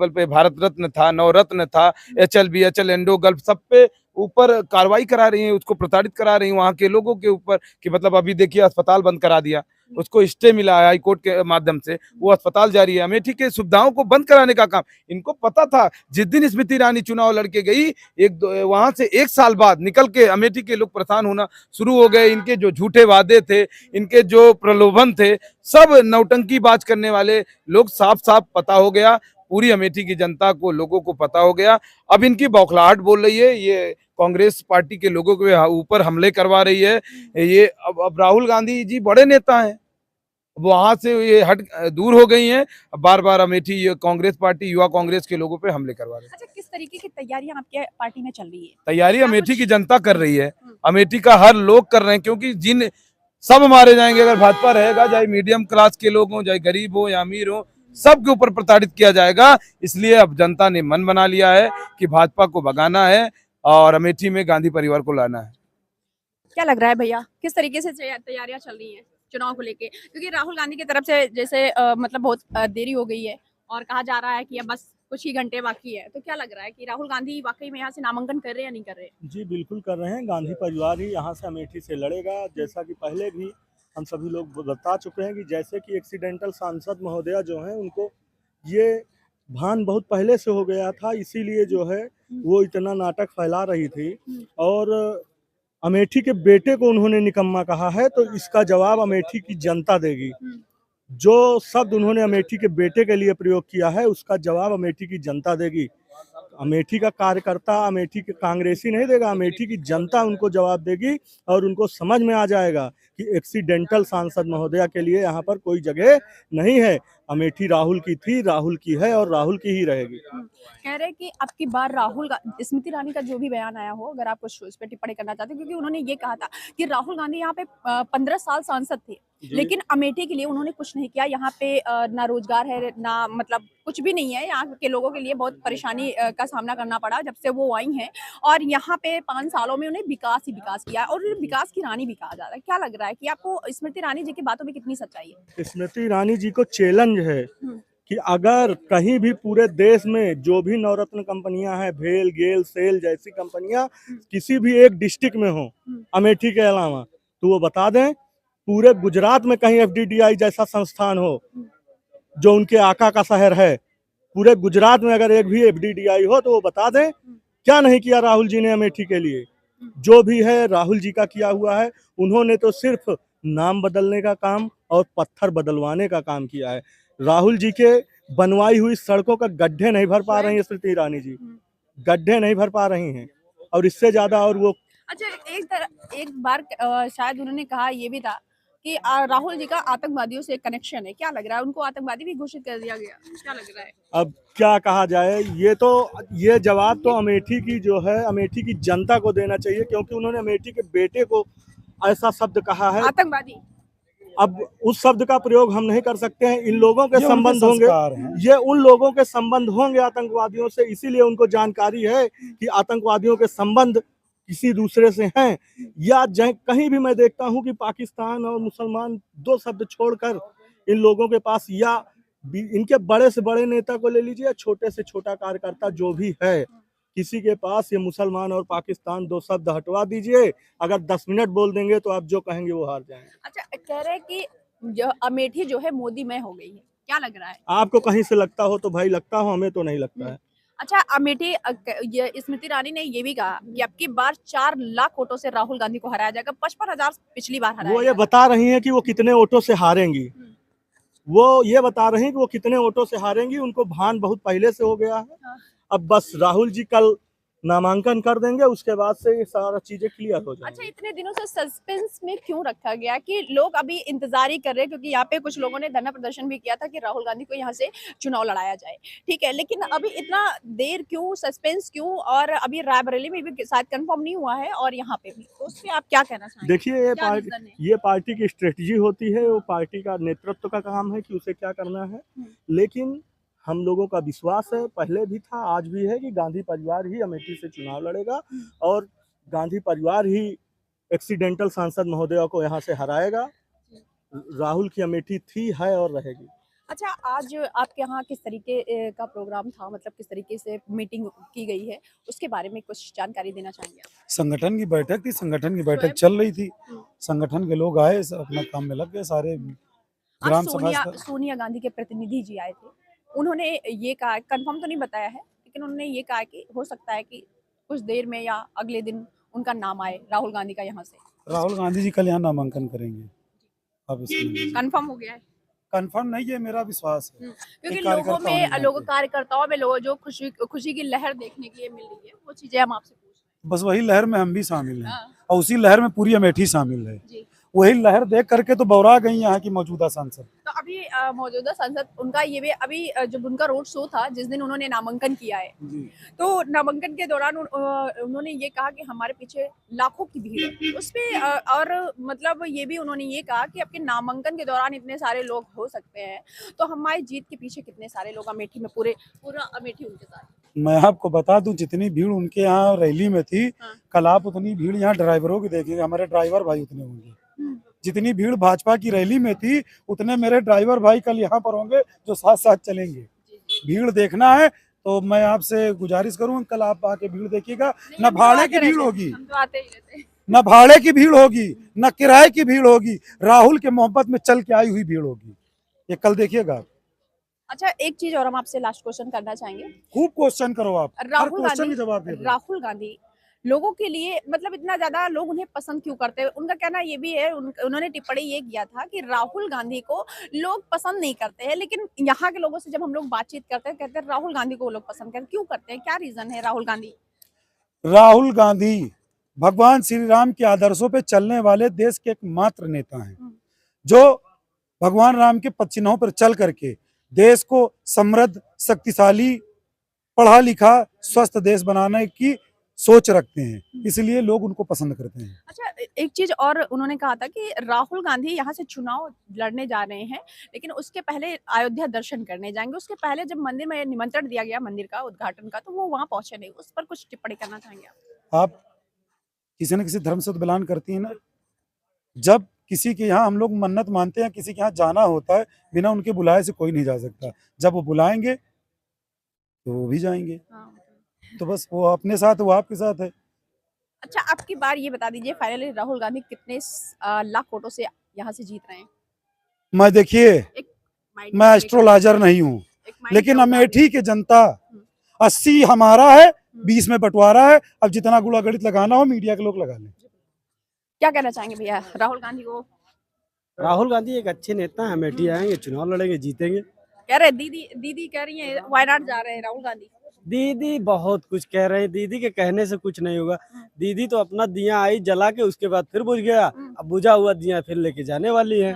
Principal पे, भारत रत्न था, नवरत्न था, HLBHL एंडो गल्फ सब पे ऊपर कार्रवाई करा रही हैं, उसको प्रताड़ित करा रही हैं वहाँ के लोगों के ऊपर कि मतलब अभी देखिए अस्पताल बंद करा दिया, उसको स्टे मिला है हाई कोर्ट के माध्यम से, वो अस्पताल जारी है। अमेठी के सुविधाओं को बंद कराने का काम इनको पता था। जिस दिन स्मृति ईरानी चुनाव लड़के गई, वहां से 1 साल बाद निकल के अमेठी के लोग परेशान होना शुरू हो गए। इनके जो झूठे वादे थे, इनके जो प्रलोभन थे, सब नौटंकीबाज करने वाले लोग साफ साफ पता हो गया। पूरी अमेठी की जनता को, लोगों को पता हो गया। अब इनकी बौखलाहट बोल रही है, ये कांग्रेस पार्टी के लोगों के ऊपर हमले करवा रही है। ये अब राहुल गांधी जी बड़े नेता हैं, वहां से ये हट दूर हो गई हैं, बार बार अमेठी कांग्रेस पार्टी, युवा कांग्रेस के लोगों पे हमले करवा रहे हैं। अच्छा, किस तरीके की तैयारियां आपके पार्टी में चल रही है? तैयारी क्या अमेठी कुछ की जनता कर रही है, अमेठी का हर लोग कर रहे हैं, क्योंकि जिन सब मारे जाएंगे अगर भाजपा रहेगा, चाहे मीडियम क्लास के लोग हों, चाहे गरीब हो या अमीर हो, सबके ऊपर प्रताड़ित किया जाएगा। इसलिए अब जनता ने मन बना लिया है कि भाजपा को भगाना है और अमेठी में गांधी परिवार को लाना है। क्या लग रहा है भैया, किस तरीके से तैयारियां चल रही हैं चुनाव को लेके? क्योंकि राहुल गांधी की तरफ से जैसे मतलब बहुत देरी हो गई है और कहा जा रहा है कि अब बस कुछ ही घंटे बाकी है, तो क्या लग रहा है कि राहुल गांधी वाकई में यहाँ से नामांकन कर रहे हैं या नहीं कर रहे? जी बिल्कुल कर रहे हैं। गांधी परिवार ही यहाँ से अमेठी से लड़ेगा। जैसा कि पहले भी हम सभी लोग बता चुके हैं कि जैसे कि एक्सीडेंटल सांसद महोदया जो हैं, उनको ये भान बहुत पहले से हो गया था, इसीलिए जो है वो इतना नाटक फैला रही थी। और अमेठी के बेटे को उन्होंने निकम्मा कहा है, तो इसका जवाब अमेठी की जनता देगी। जो शब्द उन्होंने अमेठी के बेटे के लिए प्रयोग किया है, उसका जवाब अमेठी की जनता देगी। अमेठी का कार्यकर्ता, अमेठी के कांग्रेसी नहीं देगा, अमेठी की जनता उनको जवाब देगी और उनको समझ में आ जाएगा कि एक्सीडेंटल सांसद महोदया के लिए यहाँ पर कोई जगह नहीं है। अमेठी राहुल की थी, राहुल की है और राहुल की ही रहेगी। कह रहे हैं कि अब की बार राहुल स्मृति ईरानी का जो भी बयान आया हो, अगर आप कुछ उस पर टिप्पणी करना चाहते हैं, क्योंकि उन्होंने ये कहा था कि राहुल गांधी यहाँ पे 15 साल सांसद थे, लेकिन अमेठी के लिए उन्होंने कुछ नहीं किया। यहाँ पे ना रोजगार है, ना मतलब कुछ भी नहीं है। यहाँ के लोगों के लिए बहुत परेशानी का सामना करना पड़ा जब से वो आई हैं, और यहाँ पे 5 सालों में उन्हें विकास ही विकास किया और उन्हें विकास की रानी भी कहा जा रहा है। क्या लग रहा है कि आपको स्मृति ईरानी जी की बातों में कितनी सच्चाई है? स्मृति ईरानी जी को चैलेंज है कि अगर कहीं भी पूरे देश में जो भी नवरत्न कंपनियां हैं, भेल, गेल, सेल जैसी कंपनियां किसी भी एक डिस्ट्रिक्ट में हो अमेठी के अलावा, तो वो बता दें। पूरे गुजरात में कहीं FDDI जैसा संस्थान हो जो उनके आका का शहर है, पूरे गुजरात में अगर एक भी FDDI हो तो वो बता दें। क्या नहीं किया राहुल जी ने अमेठी के लिए? जो भी है राहुल जी का किया हुआ है। उन्होंने तो सिर्फ नाम बदलने का काम और पत्थर बदलवाने का काम किया है। राहुल जी के बनवाई हुई सड़कों का गड्ढे नहीं भर पा रही है स्मृति ईरानी जी, गड्ढे नहीं भर पा रही हैं। और इससे ज्यादा और वो अच्छा, एक बार शायद उन्होंने कहा ये भी था कि राहुल जी का आतंकवादियों से कनेक्शन है। क्या लग रहा है, उनको आतंकवादी भी घोषित कर दिया गया? क्या लग रहा है? अब क्या कहा जाए, ये जवाब तो अमेठी की जो है अमेठी की जनता को देना चाहिए, क्योंकि उन्होंने अमेठी के बेटे को ऐसा शब्द कहा है आतंकवादी। अब उस शब्द का प्रयोग हम नहीं कर सकते हैं। इन लोगों के संबंध होंगे, ये उन लोगों के संबंध होंगे आतंकवादियों से, इसीलिए उनको जानकारी है कि आतंकवादियों के संबंध किसी दूसरे से हैं। या कहीं भी मैं देखता हूं कि पाकिस्तान और मुसलमान दो शब्द छोड़कर इन लोगों के पास, या इनके बड़े से बड़े नेता को ले लीजिए, छोटे से छोटा कार्यकर्ता जो भी है, किसी के पास ये मुसलमान और पाकिस्तान दो शब्द हटवा दीजिए, अगर 10 मिनट बोल देंगे तो आप जो कहेंगे वो हार जाएंगे। अच्छा, कह रहे हैं कि जो अमेठी जो है मोदी में हो गई है, क्या लग रहा है? आपको कहीं से लगता हो तो भाई लगता हो, हमें तो नहीं लगता है। अच्छा, अमेठी स्मृति ईरानी ने ये भी कहा कि अब की बार 4 लाख वोटों से राहुल गांधी को हराया जाएगा। 55,000 पिछली बार हराया वो ये गया। बता रही हैं कि वो कितने वोटों से हारेंगी, वो ये बता रही हैं कि वो कितने वोटों से हारेंगी। उनको भान बहुत पहले से हो गया है। अब बस राहुल जी कल नामांकन कर देंगे, उसके बाद से ये सारा चीजें क्लियर हो जाएंगी। अच्छा, इतने दिनों से सस्पेंस में क्यों रखा गया कि लोग अभी इंतजार ही कर रहे हैं? क्योंकि यहाँ पे कुछ लोगों ने धरना प्रदर्शन भी किया था कि राहुल गांधी को यहाँ से चुनाव लड़ाया जाए, ठीक है, लेकिन अभी इतना देर क्यों, सस्पेंस क्यों? और अभी रायबरेली में भी शायद कंफर्म नहीं हुआ है और यहाँ पे भी, तो उस पर आप क्या कहना चाहेंगे? देखिए, ये पार्टी की स्ट्रेटजी होती है, वो पार्टी का नेतृत्व का काम है कि उसे क्या करना है। लेकिन हम लोगों का विश्वास है, पहले भी था आज भी है, कि गांधी परिवार ही अमेठी से चुनाव लड़ेगा और गांधी परिवार ही एक्सीडेंटल सांसद महोदया को यहाँ से हराएगा। राहुल की अमेठी थी, है और रहेगी। अच्छा, आज आपके यहाँ किस तरीके का प्रोग्राम था, मतलब किस तरीके से मीटिंग की गई है, उसके बारे में कुछ जानकारी देना चाहेंगे आप? संगठन की बैठक थी, संगठन की बैठक स्वयं? चल रही थी। हम्म। संगठन के लोग आए, सब अपना काम में लग गए सारे। आज ग्राम समाज का सोनिया गांधी के प्रतिनिधि जी आए थे। उन्होंने ये कहा, कंफर्म तो नहीं बताया है, लेकिन उन्होंने ये कहा कि हो सकता है कि कुछ देर में या अगले दिन उनका नाम आए राहुल गांधी का यहाँ से। राहुल गांधी जी कल यहाँ नामांकन करेंगे। अब इसमें कंफर्म हो गया है। कंफर्म नहीं है, मेरा विश्वास है। क्योंकि एक लोगों कार्यकर्ता होने में के लोगों नाते। कार्यकर्ताओं में लोगों जो खुशी की लहर देखने के लिए मिल रही है, वो चीजें हम आपसे पूछ रहे बस वही लहर में हम भी शामिल हैं। हैं हाँ, और उसी लहर में पूरी अमेठी शामिल है। जी। वही लहर देख करके तो बौरा गई यहाँ की मौजूदा सांसद। तो अभी मौजूदा सांसद उनका ये भी अभी जब उनका रोड शो था, जिस दिन उन्होंने नामांकन किया है, जी। तो नामांकन के दौरान उन्होंने ये कहा कि हमारे पीछे लाखों की भीड़ है। उसपे और मतलब ये भी उन्होंने ये कहा कि आपके नामांकन के दौरान इतने सारे लोग हो सकते हैं, तो हमारी जीत के पीछे कितने सारे लोग अमेठी में, पूरा अमेठी उनके साथ। मैं आपको बता दूं, जितनी भीड़ उनके यहाँ रैली में थी, हाँ। कल आप उतनी भीड़ यहाँ ड्राइवरों की देखिए, हमारे ड्राइवर भाई उतने होंगे। जितनी भीड़ भाजपा की रैली में थी, उतने मेरे ड्राइवर भाई कल यहाँ पर होंगे जो साथ साथ चलेंगे। भीड़ देखना है तो मैं आपसे गुजारिश करूँ, कल आप आके भीड़ देखिएगा। न भाड़े की भीड़ होगी, हम तो आते ही रहते हैं। न भाड़े की भीड़ होगी, न किराए की भीड़ होगी, राहुल के मोहब्बत में चल के आई हुई भीड़ होगी। ये कल देखिएगा। अच्छा, एक चीज और हम आपसे लास्ट क्वेश्चन करना चाहेंगे। खूब क्वेश्चन करो आप, हर राहुल क्वेश्चन के जवाब दे गांधी दो। राहुल गांधी लोगों के लिए, मतलब इतना ज्यादा लोग उन्हें पसंद क्यों करते हैं? उनका कहना ये भी है, उन्होंने टिप्पणी ये किया था कि राहुल गांधी को लोग पसंद नहीं करते हैं, लेकिन यहाँ के लोगों से जब हम लोग बातचीत करते हैं, कहते हैं राहुल गांधी को वो लोग पसंद करते हैं। क्यों करते हैं, क्या रीजन है राहुल गांधी? राहुल गांधी भगवान श्री राम के आदर्शों पे चलने वाले देश के एकमात्र नेता हैं, जो भगवान राम के पद चिन्हों पर चल करके देश को समृद्ध, शक्तिशाली, पढ़ा लिखा, स्वस्थ देश बनाने की सोच रखते हैं। इसलिए लोग उनको पसंद करते हैं। अच्छा, एक चीज और उन्होंने कहा था कि राहुल गांधी यहाँ से चुनाव लड़ने जा रहे हैं, लेकिन उसके पहले अयोध्या दर्शन करने जाएंगे। उसके पहले जब मंदिर में निमंत्रण दिया गया, मंदिर का उद्घाटन का, तो वो वहां पहुंचे नहीं। उस पर कुछ टिप्पणी करना चाहेंगे आप? आप किसी न किसी धर्म से तो बिलोंग करती है ना। जब किसी के यहाँ हम लोग मन्नत मानते हैं, किसी के यहाँ जाना होता है, बिना उनके बुलाए से कोई नहीं जा सकता। जब वो बुलाएंगे तो वो भी जाएंगे। तो बस वो अपने साथ, वो आपके साथ है। अच्छा, आपकी बार ये बता दीजिए, फाइनली राहुल गांधी कितने लाख वोटों से यहाँ से जीत रहे हैं? मैं देखिए, एक माइंड मैं एस्ट्रोलॉजर नहीं हूँ, एक माइंड लेकिन में उतार अमेठी की जनता 80 हमारा है, 20 में बंटवारा है। अब जितना गुड़ा गणित लगाना हो मीडिया के लोग लगा लें। क्या कहना चाहेंगे भैया राहुल गांधी को? राहुल गांधी एक अच्छे नेता हैं, अमेठी आएंगे, चुनाव लड़ेंगे, जीतेंगे। कह रहे दीदी कह रही है वायनाड जा रहे हैं राहुल गांधी। दीदी बहुत कुछ कह रहे हैं, दीदी के कहने से कुछ नहीं होगा। दीदी तो अपना दिया आई जला के, उसके बाद फिर बुझ गया, अब बुझा हुआ दिया फिर लेके जाने वाली है।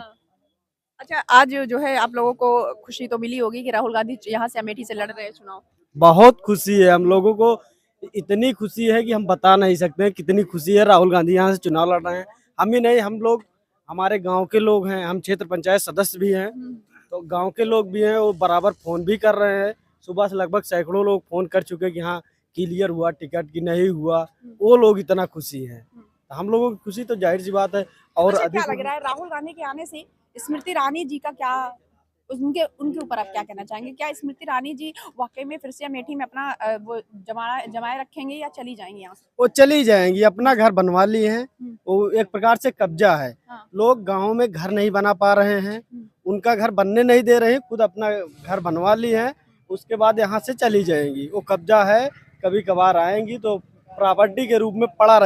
अच्छा, आज जो है आप लोगों को खुशी तो मिली होगी कि राहुल गांधी यहाँ से अमेठी से लड़ रहे हैं चुनाव। बहुत खुशी है हम लोगों को, इतनी खुशी है कि हम बता नहीं सकते हैं कितनी खुशी है। राहुल गांधी यहाँ से चुनाव लड़ रहे हैं। हम ही नहीं, हम लोग, हमारे गाँव के लोग हैं, हम क्षेत्र पंचायत सदस्य भी हैं, तो गाँव के लोग भी हैं, वो बराबर फोन भी कर रहे हैं। सुबह से लगभग सैकड़ों लोग फोन कर चुके हैं कि हाँ क्लियर हुआ टिकट की नहीं हुआ। वो लोग इतना खुशी है, हम लोगों की खुशी तो जाहिर सी बात है। और अच्छा, अधिक क्या लग रहा है राहुल गांधी के आने से स्मृति ईरानी जी का क्या, उनके ऊपर आप क्या कहना चाहेंगे? क्या स्मृति ईरानी जी वाकई में फिर से अमेठी में अपना वो जमाए रखेंगे या चली जाएंगी यहाँ से? वो चली जाएंगी, अपना घर बनवा लिए हैं, वो एक प्रकार से कब्जा है। लोग गाँव में घर नहीं बना पा रहे हैं, उनका घर बनने नहीं दे रहे हैं, खुद अपना घर बनवा लिए हैं, उसके बाद यहाँ से चली जाएंगी। वो कब्जा है, कभी कभार आएंगी तो प्रॉपर्टी के रूप में पड़ा